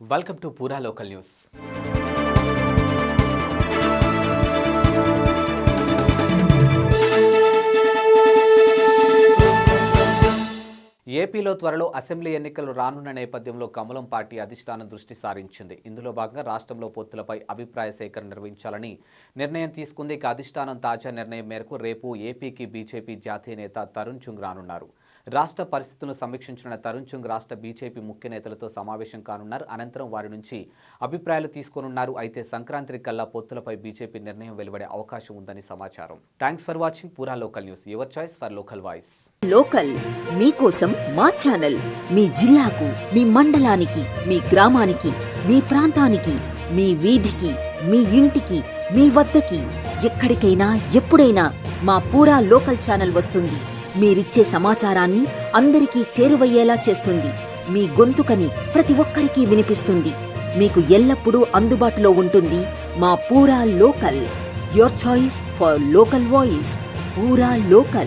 Welcome to పూరా local news. ఏపీలో త్వరలో అసెంబ్లీ ఎన్నికలు రానున్న నేపథ్యంలో కమలం పార్టీ అధిష్టానం దృష్టి సారించింది. ఇందులో భాగంగా రాష్ట్రంలో పొత్తులపై అభిప్రాయ సేకరణ నిర్వహించాలని నిర్ణయం తీసుకుంది. ఇక అధిష్టానం తాజా నిర్ణయం మేరకు రేపు ఏపీకి బీజేపీ జాతీయ నేత తరుణ్ చుంగ్ రానున్నారు. రాష్ట్ర పరిస్థితులను సమీక్షించిన తరుణ్ చుంగ్ రాష్ట్ర బీజేపీ ముఖ్య నేతలతో సమావేశం కానున్నారు. అనంతరం వారి నుంచి అభిప్రాయాలు తీసుకోనున్నారు. అయితే సంక్రాంతి కల్లా పొత్తులపై బీజేపీ నిర్ణయం వెలువడే అవకాశం ఉందని సమాచారం. థ్యాంక్స్ ఫర్ వాచింగ్ పూరా local news, your choice for local voice. Local మీకోసం మా ఛానల్ మీ జిల్లాకు, మీ మండలానికి, మీ గ్రామానికి, మీ ప్రాంతానికి, మీ వీధికి, మీ ఇంటికి, మీ వద్దకి, ఎక్కడికైనా ఎప్పుడైనా మా పూరా లోకల్ ఛానల్ వస్తుంది. మీరిచ్చే సమాచారాన్ని అందరికీ చేరువయ్యేలా చేస్తుంది. మీ గొంతుకని ప్రతి ఒక్కరికి వినిపిస్తుంది. మీకు ఎల్లప్పుడూ అందుబాటులో ఉంటుంది మా పూరా local. Your choice for local voice. పూరా లోకల్.